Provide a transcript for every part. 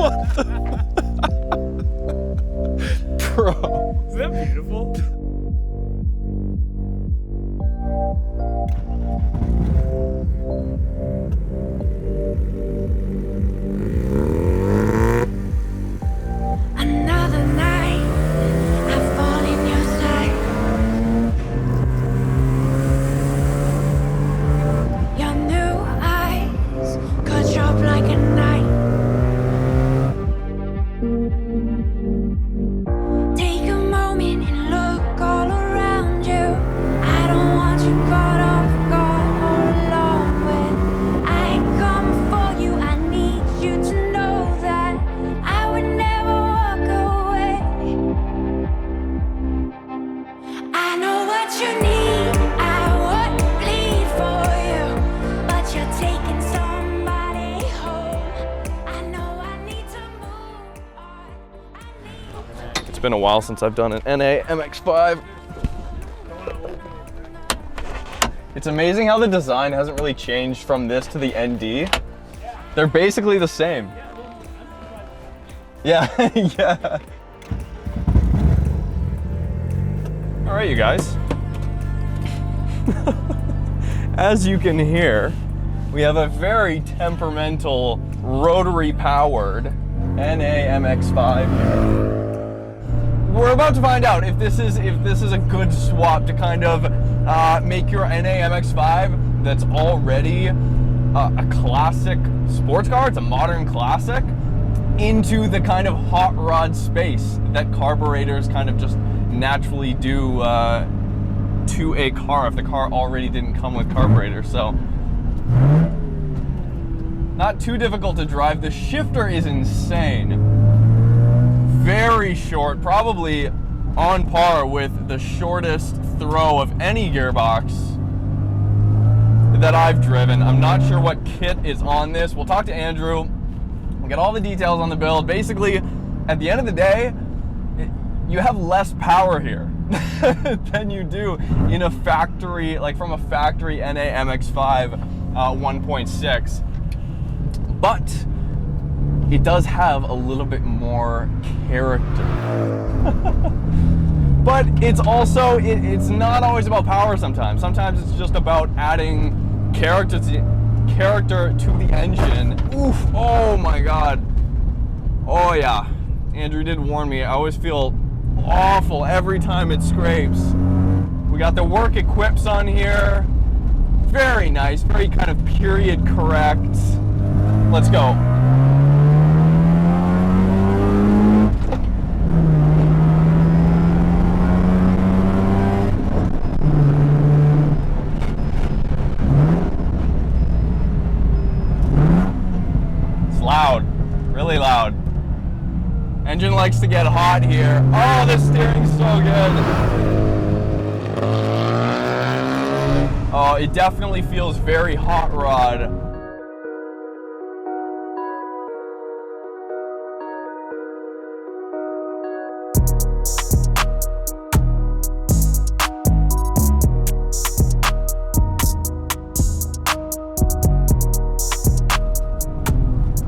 What the? Bro. Isn't that beautiful? Another night, I fall in your sight. Your new eyes cut sharp like a knife. Take a moment and look all around you. I don't want you caught off guard all along. When I come for you, I need you to know that I would never walk away. I know what you need, I would bleed for you, but you're taking somebody home. I know I need to move on. It's been a while since I've done an NA MX-5. It's amazing how the design hasn't really changed from this to the ND. They're basically the same. Yeah, yeah. All right, you guys. As you can hear, we have a very temperamental, rotary-powered NA MX-5 here. We're about to find out if this is a good swap to kind of make your NA MX-5 that's already a classic sports car, it's a modern classic, into the kind of hot rod space that carburetors kind of just naturally do to a car if the car already didn't come with carburetors. So not too difficult to drive. The shifter is insane. Very short, probably on par with the shortest throw of any gearbox that I've driven. I'm not sure what kit is on this. We'll talk to Andrew. We'll get all the details on the build. Basically, at the end of the day, you have less power here than you do in a factory, like from a factory NA MX-5 1.6. But it does have a little bit more character. But it's also, it's not always about power sometimes. Sometimes it's just about adding character to the engine. Oof, oh my God. Oh yeah, Andrew did warn me. I always feel awful every time it scrapes. We got the work equips on here. Very nice, very kind of period correct. Let's go. Loud, really loud. Engine likes to get hot here. Oh, the steering's so good. Oh, it definitely feels very hot rod.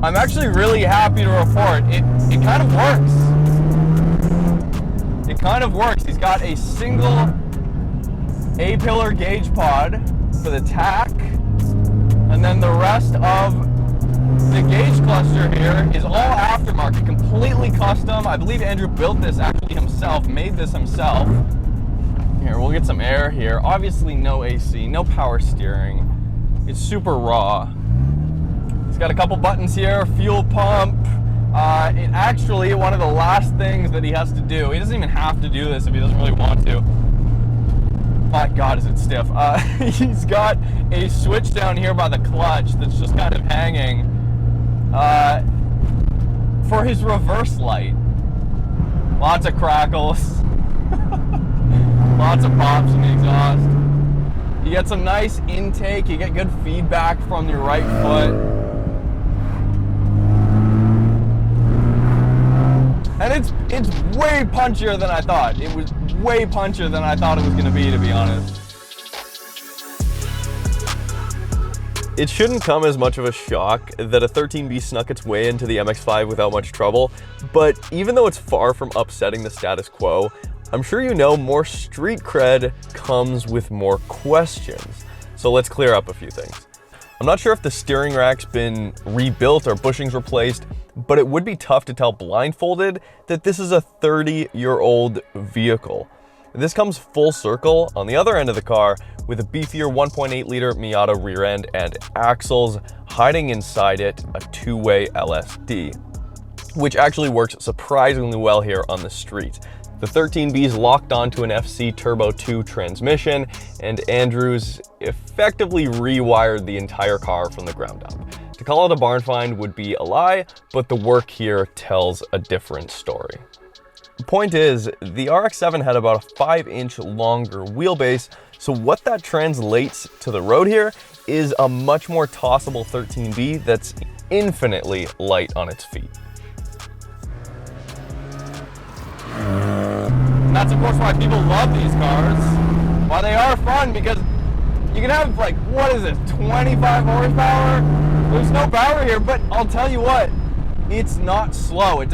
I'm actually really happy to report it kind of works. It kind of works. He's got a single A-pillar gauge pod for the tach, and then the rest of the gauge cluster here is all aftermarket, completely custom. I believe Andrew built this actually himself, made this himself. Here, we'll get some air here. Obviously no AC, no power steering. It's super raw. It's got a couple buttons here, fuel pump. It actually, one of the last things that he has to do, he doesn't even have to do this if he doesn't really want to. My God, is it stiff. He's got a switch down here by the clutch that's just kind of hanging for his reverse light. Lots of crackles. Lots of pops in the exhaust. You get some nice intake, you get good feedback from your right foot. And it's way punchier than I thought. It was way punchier than I thought it was going to be honest. It shouldn't come as much of a shock that a 13B snuck its way into the MX-5 without much trouble, but even though it's far from upsetting the status quo, I'm sure you know more street cred comes with more questions. So let's clear up a few things. I'm not sure if the steering rack's been rebuilt or bushings replaced, but it would be tough to tell blindfolded that this is a 30-year-old vehicle. This comes full circle on the other end of the car with a beefier 1.8 liter Miata rear end and axles, hiding inside it a two-way LSD, which actually works surprisingly well here on the street. The 13B's locked onto an FC Turbo 2 transmission, and Andrews effectively rewired the entire car from the ground up. To call it a barn find would be a lie, but the work here tells a different story. The point is, the RX-7 had about a 5-inch longer wheelbase, so what that translates to the road here is a much more tossable 13B that's infinitely light on its feet. And that's of course why people love these cars, why they are fun, because you can have like, what is it, 25 horsepower? There's no power here, but I'll tell you what, it's not slow.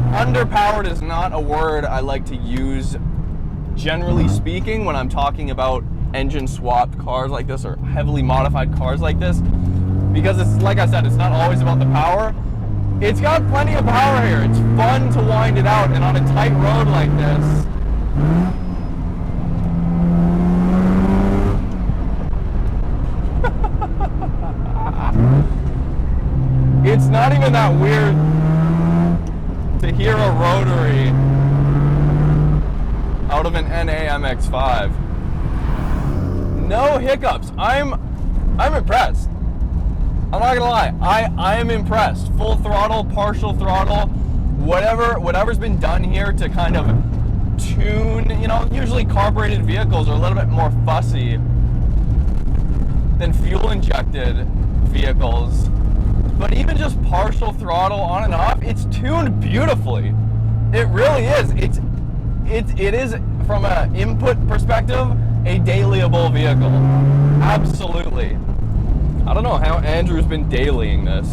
Underpowered is not a word I like to use, generally speaking, when I'm talking about engine swapped cars like this or heavily modified cars like this, because it's, like I said, it's not always about the power. It's got plenty of power here. It's fun to wind it out, and on a tight road like this, it's not even that weird to hear a rotary out of an NA MX-5. No hiccups. I'm impressed. I'm not gonna lie. I am impressed. Full throttle, partial throttle, whatever's been done here to kind of tune, usually carbureted vehicles are a little bit more fussy than fuel injected vehicles. But even just partial throttle on and off, it's tuned beautifully. It really is. It is, from an input perspective, a dailyable vehicle. Absolutely. I don't know how Andrew's been dailying this.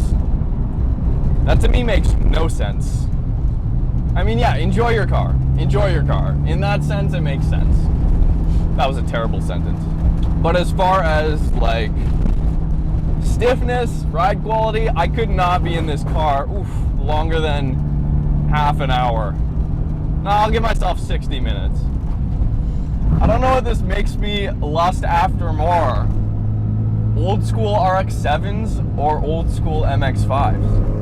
That to me makes no sense. I mean, yeah, enjoy your car. Enjoy your car. In that sense, it makes sense. That was a terrible sentence. But as far as like stiffness, ride quality, I could not be in this car longer than half an hour. No, I'll give myself 60 minutes. I don't know if this makes me lust after more. Old school RX-7s or old school MX-5s.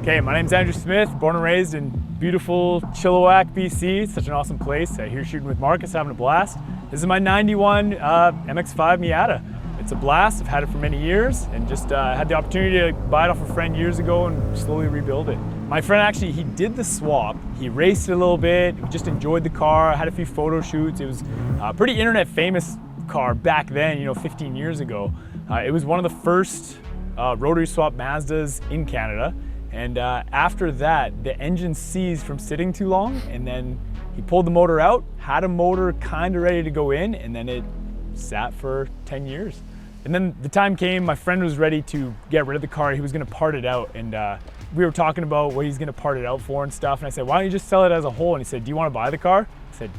Okay, my name's Andrew Smith, born and raised in beautiful Chilliwack, BC. It's such an awesome place. Here shooting with Marcus, having a blast. This is my 91 MX-5 Miata. It's a blast. I've had it for many years and just had the opportunity to buy it off a friend years ago and slowly rebuild it. My friend actually, he did the swap. He raced it a little bit, just enjoyed the car, had a few photo shoots. It was a pretty internet famous car back then, 15 years ago. It was one of the first rotary swap Mazdas in Canada. And after that, the engine seized from sitting too long, and then he pulled the motor out, had a motor kind of ready to go in, and then it sat for 10 years. And then the time came, my friend was ready to get rid of the car. He was gonna part it out, and we were talking about what he's gonna part it out for and stuff, and I said, why don't you just sell it as a whole? And he said, do you wanna buy the car? I said,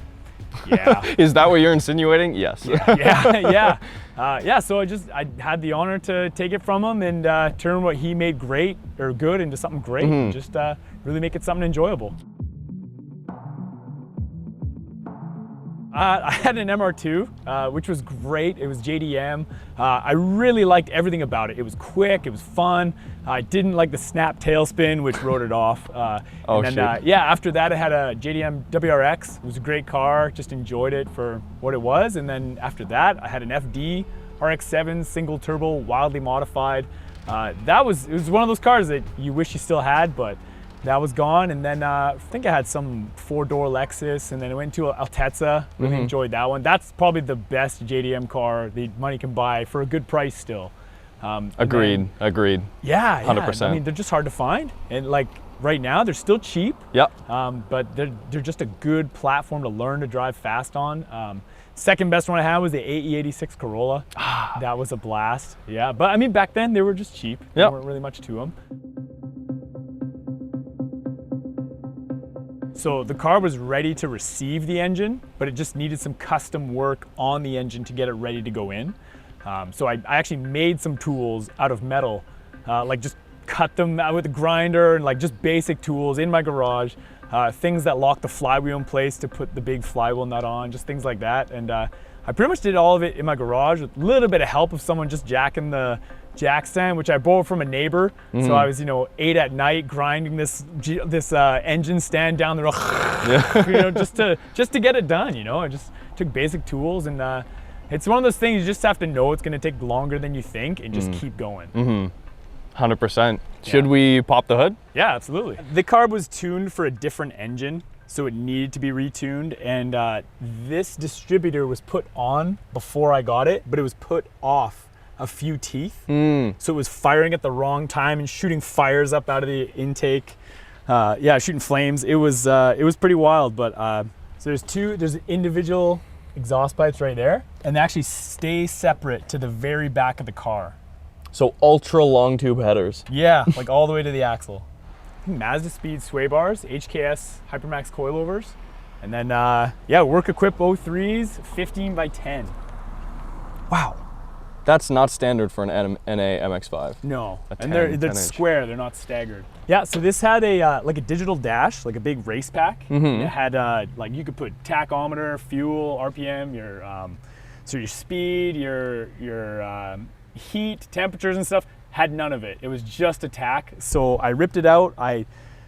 yeah. Is that what you're insinuating? Yes. Yeah. So I had the honor to take it from him and turn what he made great or good into something great, and just really make it something enjoyable. I had an MR2, which was great. It was JDM. I really liked everything about it. It was quick, it was fun. I didn't like the snap tailspin, which wrote it off. After that I had a JDM WRX. It was a great car, just enjoyed it for what it was. And then after that, I had an FD RX-7 single turbo, wildly modified. It was one of those cars that you wish you still had, but that was gone. And then I think I had some 4-door Lexus, and then I went to Altezza. Really enjoyed that one. That's probably the best JDM car the money can buy for a good price still. Agreed. Yeah, 100%. I mean, they're just hard to find. And like right now. They're still cheap. Yep. But they're just a good platform to learn to drive fast on. Second best one I had was the AE86 Corolla. That was a blast. Yeah, but I mean, back then they were just cheap. There weren't really much to them. So the car was ready to receive the engine, but it just needed some custom work on the engine to get it ready to go in. So I actually made some tools out of metal, like just cut them out with a grinder and like just basic tools in my garage. Things that lock the flywheel in place to put the big flywheel nut on, just things like that. And I pretty much did all of it in my garage with a little bit of help of someone just jacking the jack stand, which I borrowed from a neighbor. So I was, 8 at night grinding this engine stand down the road, just to get it done. I just took basic tools, and it's one of those things you just have to know it's going to take longer than you think, and just keep going. 100%. Should we pop the hood? Yeah, absolutely. The car was tuned for a different engine, so it needed to be retuned, and this distributor was put on before I got it, but it was put off a few teeth. So it was firing at the wrong time and shooting fires up out of the intake. Shooting flames. It was pretty wild, but so there's individual exhaust pipes right there, and they actually stay separate to the very back of the car. So ultra long tube headers. Yeah, like all the way to the axle. Mazda Speed sway bars, HKS Hypermax coilovers, and then work equipped 03s, 15 by 10. Wow. That's not standard for an NA MX-5. No, and 10 they're inch. square, they're not staggered. Yeah, so this had a like a digital dash, like a big race pack. It had like you could put tachometer, fuel, RPM, your speed, your heat, temperatures and stuff. Had none of it. It was just a tack. So I ripped it out. I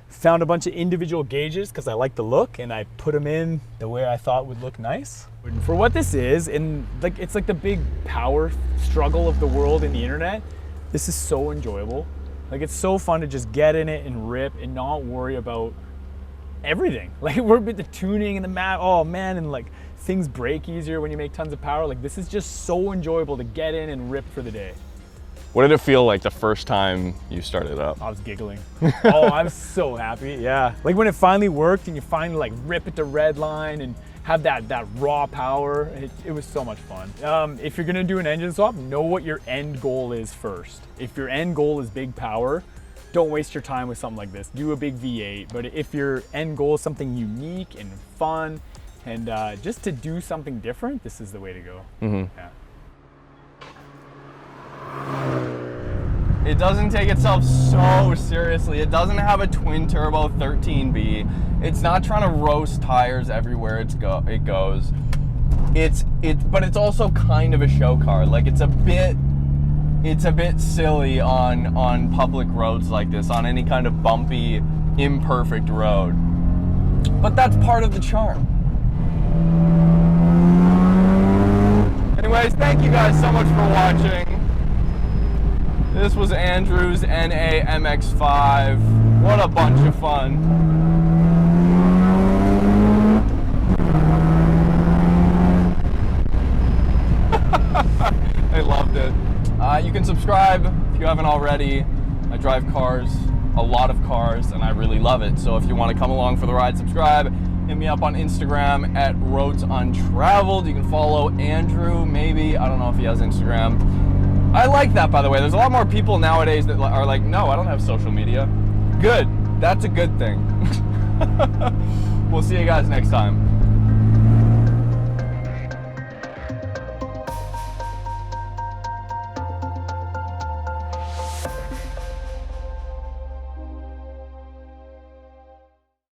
found a bunch of individual gauges because I like the look, and I put them in the way I thought would look nice. For what this is, and like it's like the big power struggle of the world in the internet, this is so enjoyable. Like it's so fun to just get in it and rip and not worry about everything. Like we're with the tuning and the map. Oh man, and like things break easier when you make tons of power. Like this is just so enjoyable to get in and rip for the day. What did it feel like the first time you started up? I was giggling. Oh, I'm so happy. Yeah. Like when it finally worked and you finally like rip it to red line and have that raw power, it was so much fun. If you're gonna do an engine swap, know what your end goal is first. If your end goal is big power, don't waste your time with something like this. Do a big V8, but if your end goal is something unique and fun and just to do something different, this is the way to go. Yeah. It doesn't take itself so seriously. It doesn't have a twin turbo 13B. It's not trying to roast tires everywhere it goes. But it's also kind of a show car. Like it's a bit silly on public roads like this, on any kind of bumpy, imperfect road. But that's part of the charm. Anyways, thank you guys so much for watching. This was Andrew's NA MX-5. What a bunch of fun. I loved it. You can subscribe if you haven't already. I drive cars, a lot of cars, and I really love it. So if you want to come along for the ride, subscribe. Hit me up on Instagram at Roads Untraveled. You can follow Andrew, maybe. I don't know if he has Instagram. I like that, by the way. There's a lot more people nowadays that are like, no, I don't have social media. Good. That's a good thing. We'll see you guys next time.